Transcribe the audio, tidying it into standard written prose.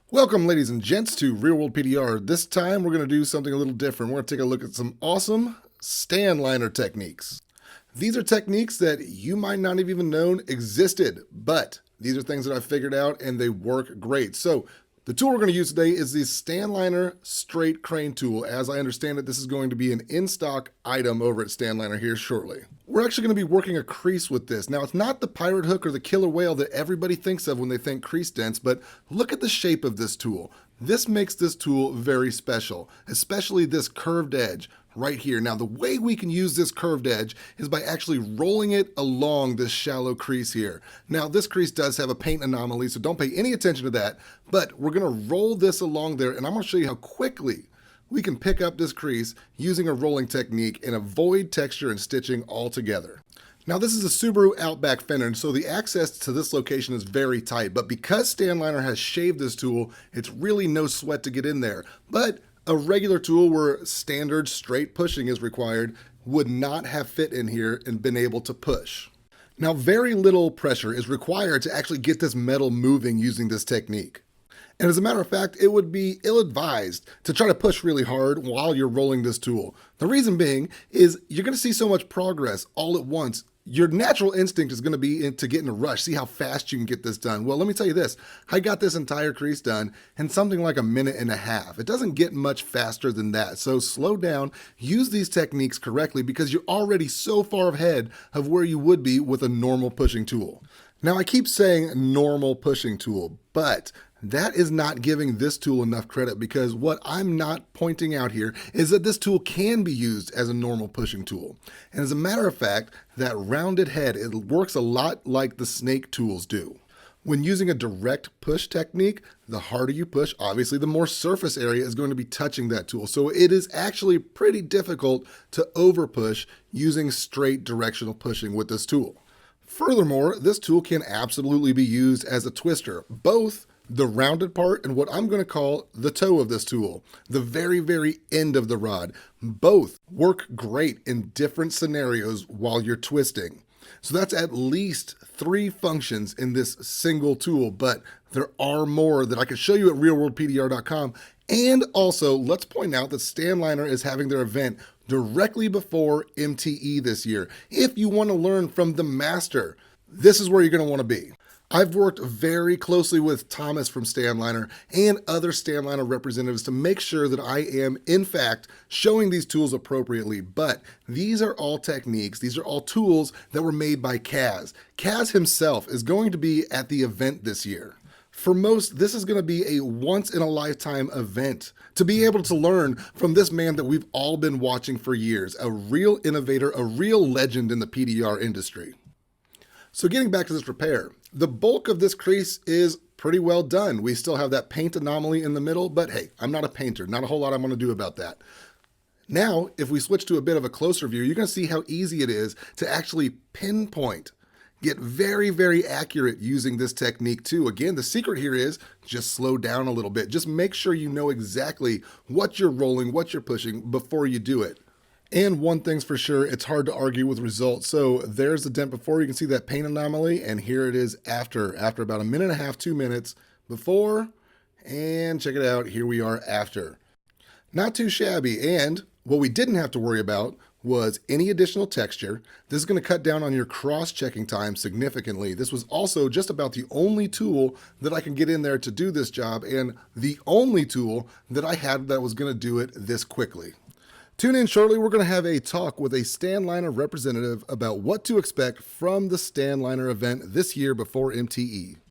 Welcome, ladies and gents, to Real World PDR. This time we're going to do something a little different. We're going to take a look at some awesome Stanliner techniques. These are techniques that you might not have even known existed, but these are things that I've figured out and they work great. So the tool we're going to use today is the Stanliner Straight Crane tool. As I understand it, this is going to be an in-stock item over at Stanliner here shortly. We're actually going to be working a crease with this. Now, it's not the pirate hook or the killer whale that everybody thinks of when they think crease dents, but look at the shape of this tool. This makes this tool very special, especially this curved edge right here. Now, the way we can use this curved edge is by actually rolling it along this shallow crease here. Now, this crease does have a paint anomaly, so don't pay any attention to that, but we're going to roll this along there, and I'm going to show you how quickly we can pick up this crease using a rolling technique and avoid texture and stitching altogether. Now, this is a Subaru Outback fender, so the access to this location is very tight, but because Stanliner has shaved this tool, it's really no sweat to get in there. But a regular tool where standard straight pushing is required would not have fit in here and been able to push. Now, very little pressure is required to actually get this metal moving using this technique. And as a matter of fact, it would be ill-advised to try to push really hard while you're rolling this tool. The reason being is you're going to see so much progress all at once. Your natural instinct is going to be to get in a rush, see how fast you can get this done. Well, let me tell you this. I got this entire crease done in something like a minute and a half. It doesn't get much faster than that. So slow down, use these techniques correctly because you're already so far ahead of where you would be with a normal pushing tool. Now, I keep saying normal pushing tool, but that is not giving this tool enough credit because what I'm not pointing out here is that this tool can be used as a normal pushing tool. And as a matter of fact, that rounded head, it works a lot like the snake tools do. When using a direct push technique, the harder you push, obviously the more surface area is going to be touching that tool. So it is actually pretty difficult to over push using straight directional pushing with this tool. Furthermore, this tool can absolutely be used as a twister, both the rounded part and what I'm going to call the toe of this tool, the very, very end of the rod. Both work great in different scenarios while you're twisting. So that's at least 3 functions in this single tool, but there are more that I can show you at realworldpdr.com. And also, let's point out that Stanliner is having their event directly before MTE this year. If you want to learn from the master, this is where you're going to want to be. I've worked very closely with Thomas from Stanliner and other Stanliner representatives to make sure that I am, in fact, showing these tools appropriately. But these are all techniques, these are all tools that were made by Kaz. Kaz himself is going to be at the event this year. For most, this is going to be a once-in-a-lifetime event to be able to learn from this man that we've all been watching for years, a real innovator, a real legend in the PDR industry. So getting back to this repair, the bulk of this crease is pretty well done. We still have that paint anomaly in the middle, but hey, I'm not a painter. Not a whole lot I'm going to do about that. Now, if we switch to a bit of a closer view, you're going to see how easy it is to actually pinpoint, get very, very accurate using this technique too. Again, the secret here is just slow down a little bit. Just make sure you know exactly what you're rolling, what you're pushing before you do it. And one thing's for sure, it's hard to argue with results. So there's the dent before, you can see that paint anomaly, and here it is after about a minute and a half, 2 minutes before, and check it out, here we are after. Not too shabby, and what we didn't have to worry about was any additional texture. This is going to cut down on your cross-checking time significantly. This was also just about the only tool that I can get in there to do this job, and the only tool that I had that was going to do it this quickly. Tune in shortly, we're going to have a talk with a Stanliner representative about what to expect from the Stanliner event this year before MTE.